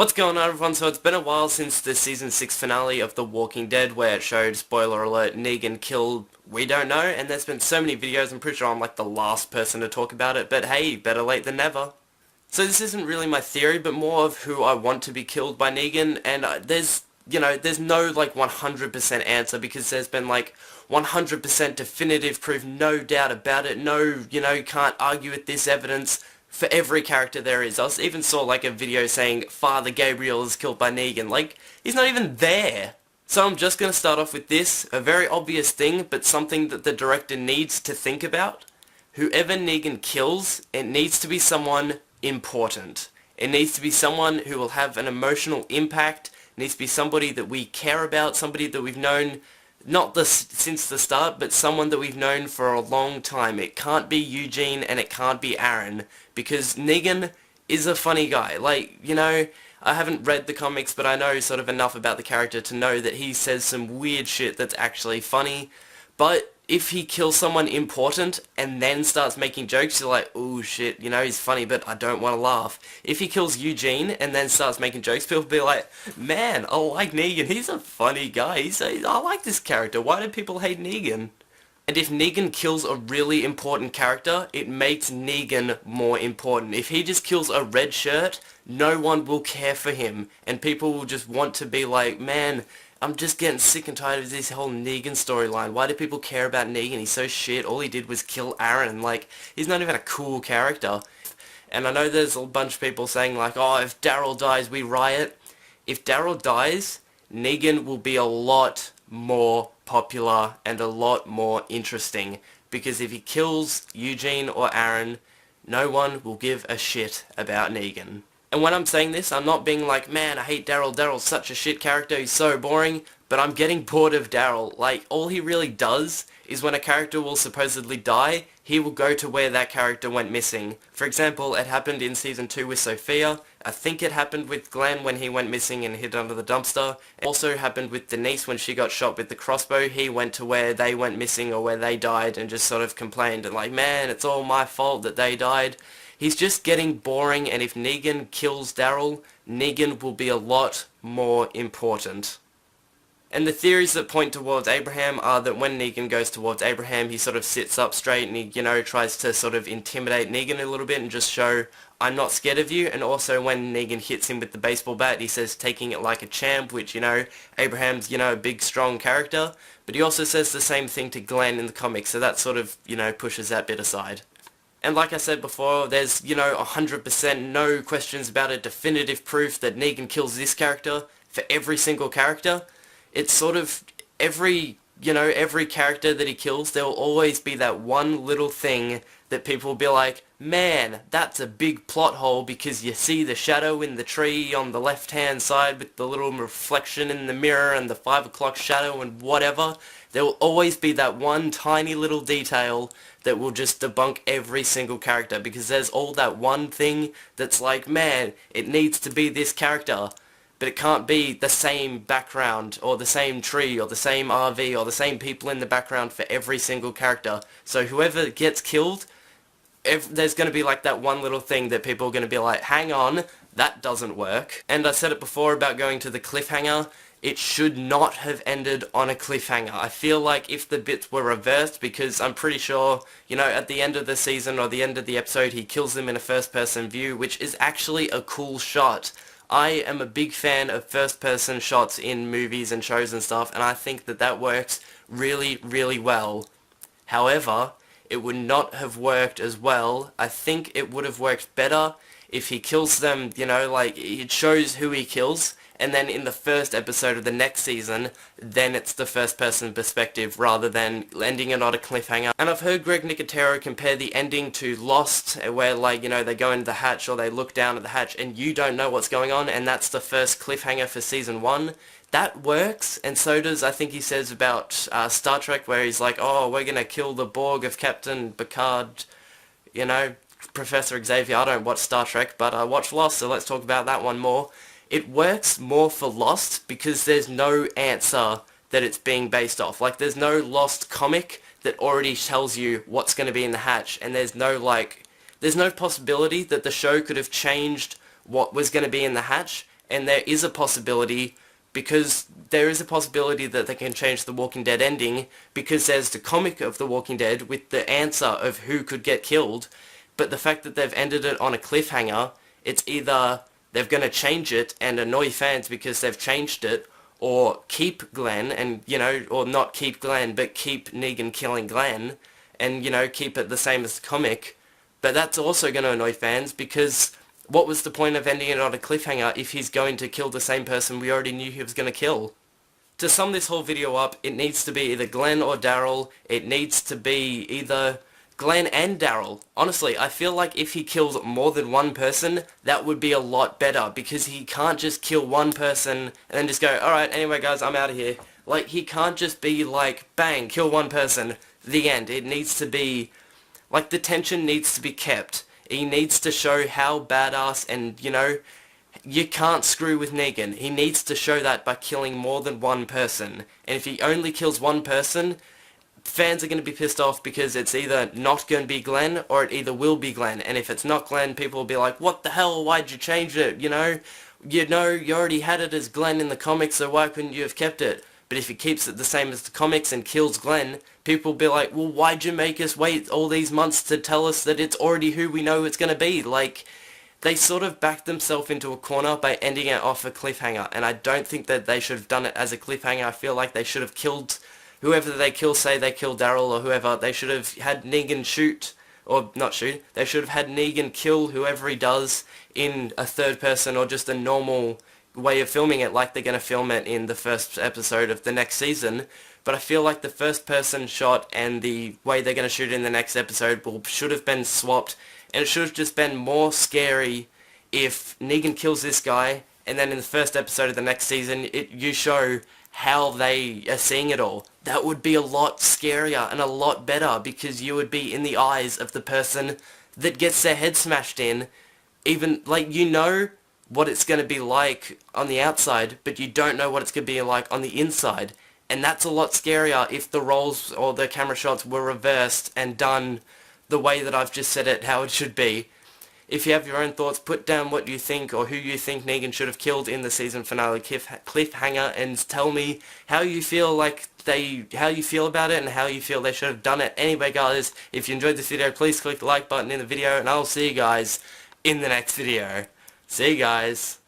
What's going on, everyone? So it's been a while since the season 6 finale of The Walking Dead, where it showed, spoiler alert, Negan killed we don't know, and there's been so many videos. I'm pretty sure I'm like the last person to talk about it, but hey, better late than never. So this isn't really my theory, but more of who I want to be killed by Negan, and there's no like 100% answer, because there's been like 100% definitive proof, no doubt about it, no, you can't argue with this evidence for every character there is. I even saw like a video saying Father Gabriel is killed by Negan. Like, he's not even there. So I'm just going to start off with this, a very obvious thing, but something that the director needs to think about. Whoever Negan kills, it needs to be someone important. It needs to be someone who will have an emotional impact. It needs to be somebody that we care about, somebody that we've known since the start, but someone that we've known for a long time. It can't be Eugene and it can't be Aaron, because Negan is a funny guy. Like, I haven't read the comics, but I know sort of enough about the character to know that he says some weird shit that's actually funny. But if he kills someone important and then starts making jokes, you're like, oh shit, he's funny, but I don't want to laugh. If he kills Eugene and then starts making jokes, people will be like, man, I like Negan, he's a funny guy, I like this character, why do people hate Negan? And if Negan kills a really important character, it makes Negan more important. If he just kills a red shirt, no one will care for him, and people will just want to be like, man, I'm just getting sick and tired of this whole Negan storyline. Why do people care about Negan? He's so shit. All he did was kill Aaron. Like, he's not even a cool character. And I know there's a bunch of people saying like, oh, if Daryl dies, we riot. If Daryl dies, Negan will be a lot more popular and a lot more interesting. Because if he kills Eugene or Aaron, no one will give a shit about Negan. And when I'm saying this, I'm not being like, man, I hate Daryl, Daryl's such a shit character, he's so boring, but I'm getting bored of Daryl. Like, all he really does is when a character will supposedly die, he will go to where that character went missing. For example, it happened in Season 2 with Sophia. I think it happened with Glenn when he went missing and hid under the dumpster. It also happened with Denise when she got shot with the crossbow. He went to where they went missing or where they died and just sort of complained and like, man, it's all my fault that they died. He's just getting boring, and if Negan kills Daryl, Negan will be a lot more important. And the theories that point towards Abraham are that when Negan goes towards Abraham, he sort of sits up straight and he, tries to sort of intimidate Negan a little bit and just show, I'm not scared of you. And also when Negan hits him with the baseball bat, he says, taking it like a champ, which, Abraham's, a big, strong character. But he also says the same thing to Glenn in the comics, so that sort of, pushes that bit aside. And like I said before, there's, 100% no questions about it, definitive proof that Negan kills this character for every single character. It's sort of every character that he kills, there will always be that one little thing that people will be like, man, that's a big plot hole, because you see the shadow in the tree on the left-hand side with the little reflection in the mirror and the 5 o'clock shadow and whatever. There will always be that one tiny little detail that will just debunk every single character, because there's all that one thing that's like, man, it needs to be this character, but it can't be the same background or the same tree or the same RV or the same people in the background for every single character. So whoever gets killed, there's going to be like that one little thing that people are going to be like, hang on, that doesn't work. And I said it before about going to the cliffhanger. It should not have ended on a cliffhanger. I feel like if the bits were reversed, because I'm pretty sure, at the end of the season or the end of the episode, he kills them in a first-person view, which is actually a cool shot. I am a big fan of first-person shots in movies and shows and stuff, and I think that that works really, really well. However, it would not have worked as well. I think it would have worked better if he kills them, like, it shows who he kills, and then in the first episode of the next season, then it's the first-person perspective rather than ending it on a cliffhanger. And I've heard Greg Nicotero compare the ending to Lost, where, like, they go into the hatch or they look down at the hatch and you don't know what's going on, and that's the first cliffhanger for Season 1. That works, and so does, I think he says about Star Trek, where he's like, oh, we're gonna kill the Borg of Captain Picard, Professor Xavier. I don't watch Star Trek, but I watch Lost, so let's talk about that one more. It works more for Lost because there's no answer that it's being based off. Like, there's no Lost comic that already tells you what's going to be in the hatch, and there's no possibility that the show could have changed what was going to be in the hatch and there is a possibility, because there is a possibility that they can change the Walking Dead ending, because there's the comic of the Walking Dead with the answer of who could get killed, but the fact that they've ended it on a cliffhanger, it's either they're going to change it and annoy fans because they've changed it, or keep Glenn and, or not keep Glenn, but keep Negan killing Glenn and, keep it the same as the comic. But that's also going to annoy fans because what was the point of ending it on a cliffhanger if he's going to kill the same person we already knew he was going to kill? To sum this whole video up, it needs to be either Glenn or Daryl. It needs to be either Glenn and Daryl. Honestly, I feel like if he kills more than one person, that would be a lot better, because he can't just kill one person and then just go, alright, anyway guys, I'm out of here. Like, he can't just be like, bang, kill one person, the end. It needs to be, like, the tension needs to be kept. He needs to show how badass and, you can't screw with Negan. He needs to show that by killing more than one person. And if he only kills one person, fans are going to be pissed off because it's either not going to be Glenn or it either will be Glenn. And if it's not Glenn, people will be like, what the hell, why'd you change it, you already had it as Glenn in the comics, so why couldn't you have kept it? But if he keeps it the same as the comics and kills Glenn, people will be like, well, why'd you make us wait all these months to tell us that it's already who we know it's going to be? Like, they sort of backed themselves into a corner by ending it off a cliffhanger, and I don't think that they should have done it as a cliffhanger. I feel like they should have killed whoever they kill, say they kill Daryl or whoever. They should have had Negan shoot, or not shoot, they should have had Negan kill whoever he does in a third person or just a normal way of filming it, like they're going to film it in the first episode of the next season. But I feel like the first person shot and the way they're going to shoot in the next episode should have been swapped, and it should have just been more scary if Negan kills this guy, and then in the first episode of the next season, you show how they are seeing it all. That would be a lot scarier and a lot better, because you would be in the eyes of the person that gets their head smashed in. Even, like, what it's going to be like on the outside, but you don't know what it's going to be like on the inside. And that's a lot scarier if the roles or the camera shots were reversed and done the way that I've just said it, how it should be. If you have your own thoughts, put down what you think or who you think Negan should have killed in the season finale cliffhanger, and tell me how you feel about it and how you feel they should have done it. Anyway guys, if you enjoyed this video, please click the like button in the video, and I'll see you guys in the next video. See you guys.